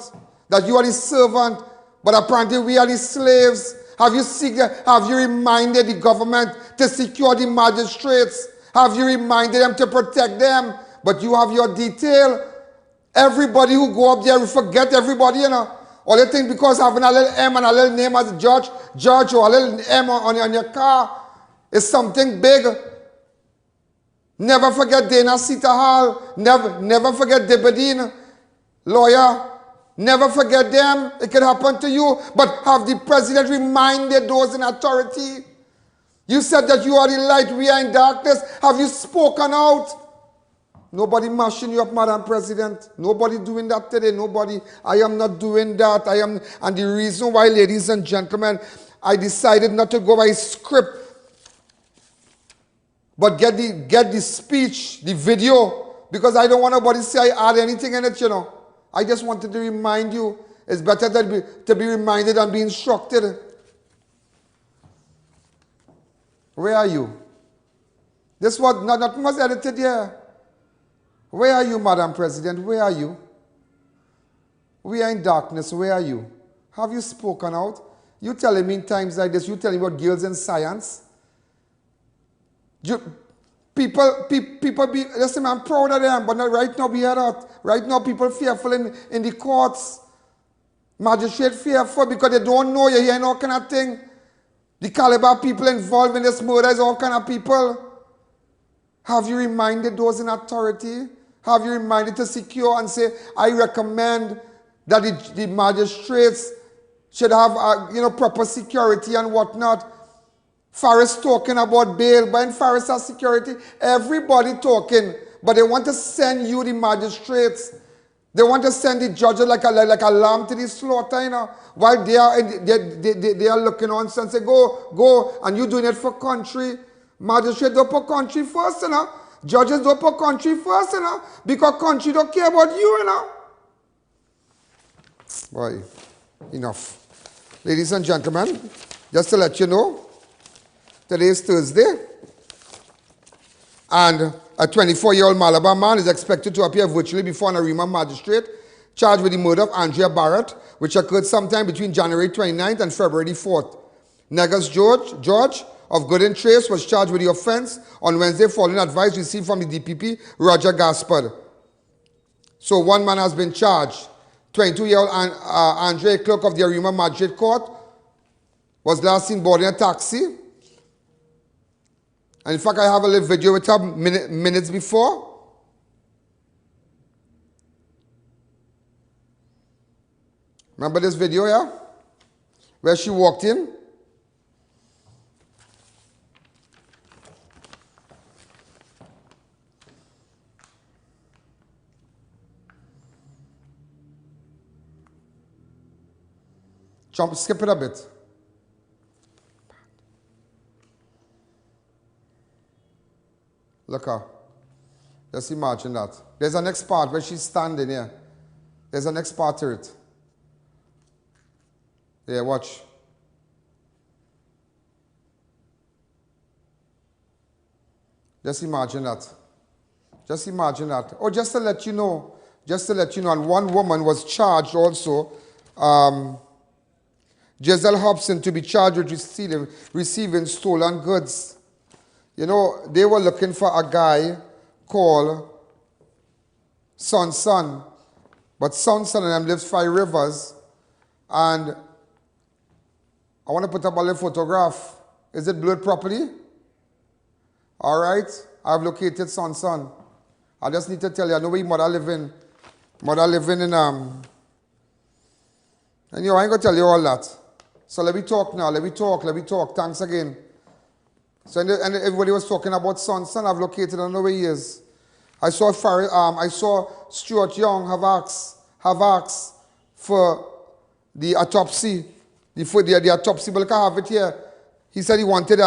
that you are the servant, but apparently we are the slaves. Have you reminded the government to secure the magistrates? Have you reminded them to protect them? But you have your detail. Everybody who go up there will forget everybody, you know. All they think because having a little M and a little name as a judge, or a little M on your car is something big. Never forget Dana Sita Hall. Never forget Debadine, lawyer. Never forget them. It could happen to you. But have the president reminded those in authority? You said that you are the light, we are in darkness. Have you spoken out? Nobody mashing you up, Madam President. Nobody doing that today. Nobody. I am not doing that. And the reason why, ladies and gentlemen, I decided not to go by script, but get the speech, the video, because I don't want nobody to say I add anything in it, you know. I just wanted to remind you. It's better to be reminded than be instructed. Where are you? This was nothing was edited here. Where are you, Madam President? Where are you? We are in darkness. Where are you? Have you spoken out? You telling me in times like this, you telling me about girls in science? Listen, I'm proud of them, but not right now we are not. Right now people fearful in the courts. Magistrate fearful because they don't know you hearing all kind of thing. The caliber of people involved in this murder is all kind of people. Have you reminded those in authority? Have you reminded to secure and say, I recommend that the magistrates should have proper security and whatnot. Faris talking about bail, but in Faris has security, everybody talking, but they want to send you the magistrates. They want to send the judges like a lamb to the slaughter, you know, while they are looking on and say, go, and you doing it for country. Magistrates don't put country first, you know. Judges don't put country first, you know, because country don't care about you, you know. Boy, enough. Ladies and gentlemen, just to let you know, today is Thursday, and a 24-year-old Malabar man is expected to appear virtually before an ARIMA magistrate charged with the murder of Andrea Bharatt, which occurred sometime between January 29th and February 4th. Negus George of Good and Trace was charged with the offense on Wednesday following advice received from the DPP, Roger GASPARD. So one man has been charged. 22-year-old Andrea, clerk of the ARIMA Magistrate Court, was last seen boarding a taxi And in fact, I have a little video with her minutes before. Remember this video here? Where she walked in? Skip it a bit. Look her. Just imagine that. There's a next part where she's standing here. There's a next part to it. Yeah, watch. Just imagine that. Just imagine that. Oh, just to let you know, and one woman was charged also, Giselle HOBSON, to be charged with receiving stolen goods. You know, they were looking for a guy called Son. But Son and them lives 5 Rivers. And I want to put up a little photograph. Is it blurred properly? All right. I've located Son. I just need to tell you, I know where your mother living. Mother living in, and you know, I ain't going to tell you all that. So let me talk now. Let me talk. Thanks again. So and everybody was talking about Son. I've located, I don't know where he is. I saw Stuart Young have asked for the autopsy. The autopsy, but I have it here. He said he wanted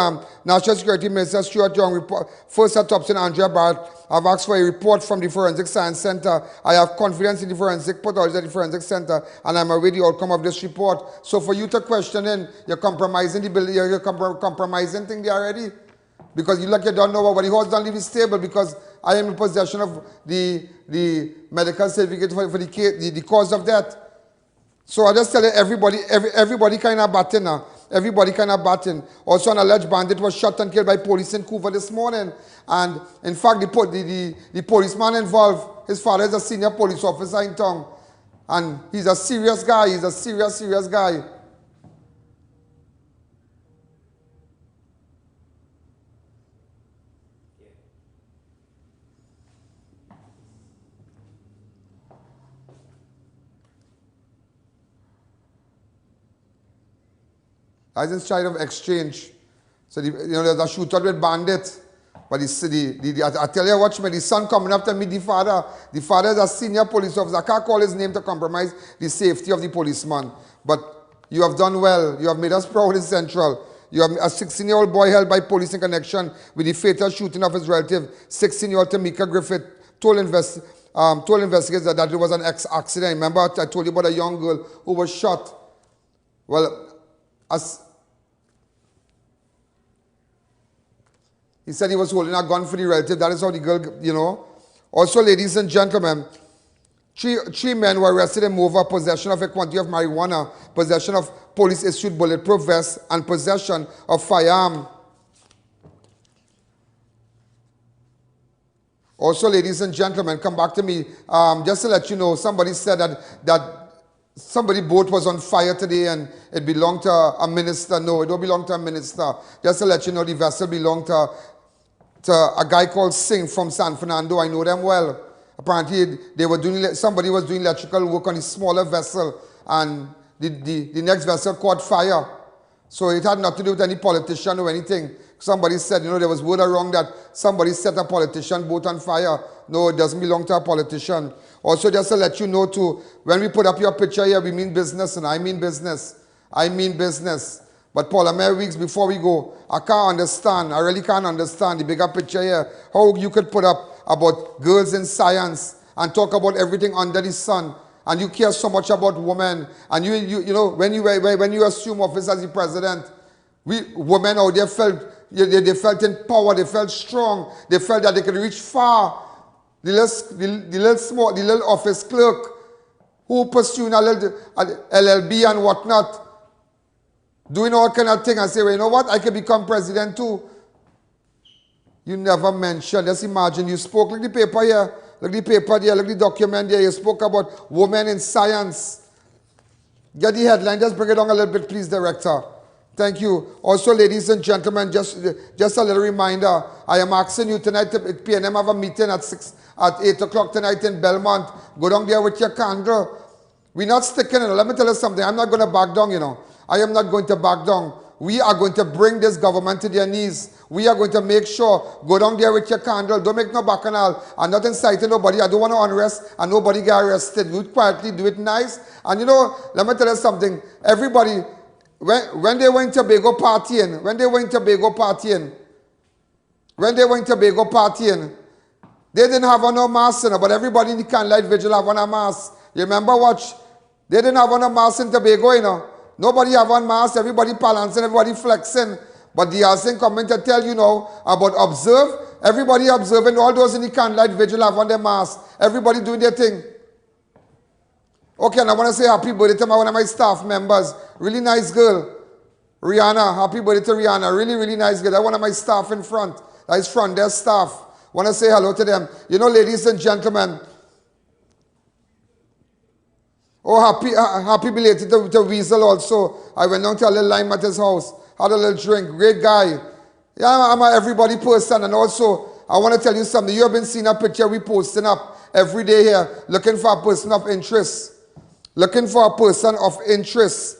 National Security Minister Stuart Young first autopsy on Andrea Bharatt. I've asked for a report from the Forensic Science Center. I have confidence in the forensic pathology at the Forensic Center, and I'm awaiting the outcome of this report. So for you to question in, you're compromising the building, you're compromising thing there already. Because you like you don't know what the horse don't leave it stable, because I am in possession of the medical certificate for the cause of death. So I just tell you, everybody kind of batting now. Everybody kind of batting. Also, an alleged bandit was shot and killed by police in Couva this morning. And in fact, the policeman involved, his father is a senior police officer in town. And he's a serious guy. He's a serious guy. I was in charge of exchange. So, there's a shootout with bandit. But I tell you, watch me, the son coming up to meet the father. The father is a senior police officer. I can't call his name to compromise the safety of the policeman. But you have done well. You have made us proud in Central. You have a 16-year-old boy held by police in connection with the fatal shooting of his relative, 16-year-old Tamika Griffith, told investigators that it was an accident. Remember, I told you about a young girl who was shot. Well, he said he was holding a gun for the relative. That is how the girl, Also, ladies and gentlemen, three men were arrested in Mova, possession of a quantity of marijuana, possession of police-issued bulletproof vests, and possession of firearm. Also, ladies and gentlemen, come back to me. Just to let you know, somebody said that somebody's boat was on fire today and it belonged to a minister. No, it don't belong to a minister. Just to let you know, the vessel belonged to a guy called Singh from San Fernando. I know them well. Apparently, somebody was doing electrical work on a smaller vessel, and the next vessel caught fire. So it had nothing to do with any politician or anything. Somebody said, there was word around that somebody set a politician boat on fire. No, it doesn't belong to a politician. Also, just to let you know too, when we put up your picture here, we mean business, and I mean business. I mean business. But Paula, many weeks before we go, I really can't understand the bigger picture here. How you could put up about girls in science and talk about everything under the sun, and you care so much about women, and when you assume office as the president, women out there they felt in power, they felt strong, they felt that they could reach far. The little office clerk who pursuing a little LLB and whatnot, doing all kind of things, and say, well, you know what, I can become president too. You never mentioned. Just imagine, you spoke, look the paper here, look the paper there, look the document there, you spoke about women in science. Get the headline, just bring it down a little bit, please, director. Thank you. Also, ladies and gentlemen, just a little reminder. I am asking you tonight to PNM have a meeting at 8 o'clock tonight in Belmont. Go down there with your candle. We're not sticking in it. Let me tell you something. I'm not going to back down, you know. I am not going to back down. We are going to bring this government to their knees. We are going to make sure, go down there with your candle. Don't make no bacchanal. I'm not inciting nobody. I don't want to unrest and nobody get arrested. Do it quietly, do it nice. And you know, let me tell you something. Everybody, when they went to Tobago partying, they didn't have on no mask, but everybody in the Candlelight Vigil have on a mask. You remember watch? They didn't have on a mask in Tobago, you know. Nobody have on mask, everybody balancing, everybody flexing. But the Yasin coming to tell you now about observe. Everybody observing, all those in the Candlelight Vigil have on their mask. Everybody doing their thing. Okay, and I want to say happy birthday to one of my staff members. Really nice girl. Rihanna, happy birthday to Rihanna. Really, really nice girl. That's one of my staff in front. That is front desk staff. Want to say hello to them. You know, ladies and gentlemen. Oh, happy belated to Weasel also. I went down to a little lime at his house. Had a little drink. Great guy. Yeah, I'm an everybody person. And also, I want to tell you something. You have been seeing a picture we posting up every day here. Looking for a person of interest. Looking for a person of interest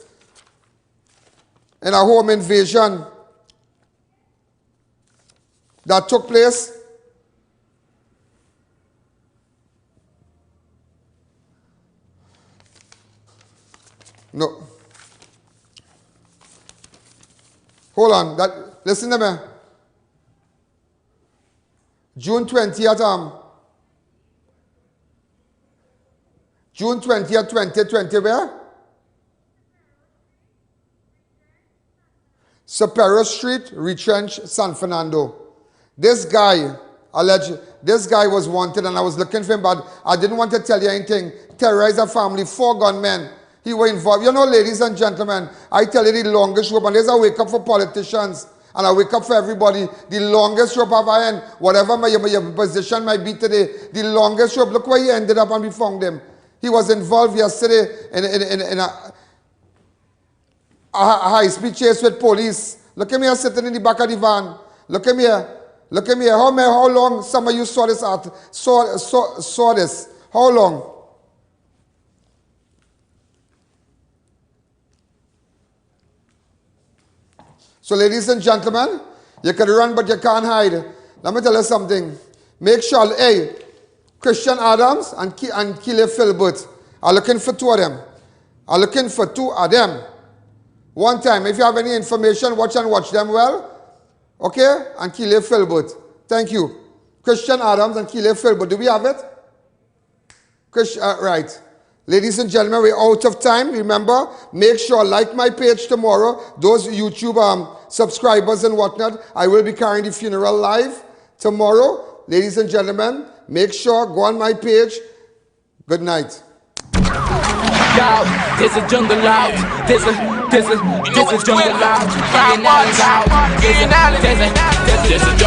in a home invasion that took place. No. Hold on. Listen to me. June 20th, June 20th, 2020, where? Superior Street, Retrench, San Fernando. This guy, this guy was wanted and I was looking for him, but I didn't want to tell you anything. Terrorized a family, 4 gunmen. He was involved. You know, ladies and gentlemen, I tell you the longest rope, and there's a wake up for politicians, and a wake up for everybody. The longest rope of I.A.N, whatever your position might be today, the longest rope, look where he ended up and we found him. He was involved yesterday in a high-speed chase with police. Look at me sitting in the back of the van. Look at me here. Look at me here. How long some of you saw this? Saw this? How long? So, ladies and gentlemen, you can run, but you can't hide. Let me tell you something. Make sure, hey, Christian Adams and Keely Philbert are looking for 2 of them. Are looking for 2 of them. One time, if you have any information, watch them well. Okay? And Keely Philbert. Thank you. Christian Adams and Keely Philbert. Do we have it? Right. Ladies and gentlemen, we're out of time. Remember, make sure like my page tomorrow. Those YouTube subscribers and whatnot, I will be carrying the funeral live tomorrow. Ladies and gentlemen, make sure go on my page. Good night. There's a jungle out. There's a jungle out. There's a jungle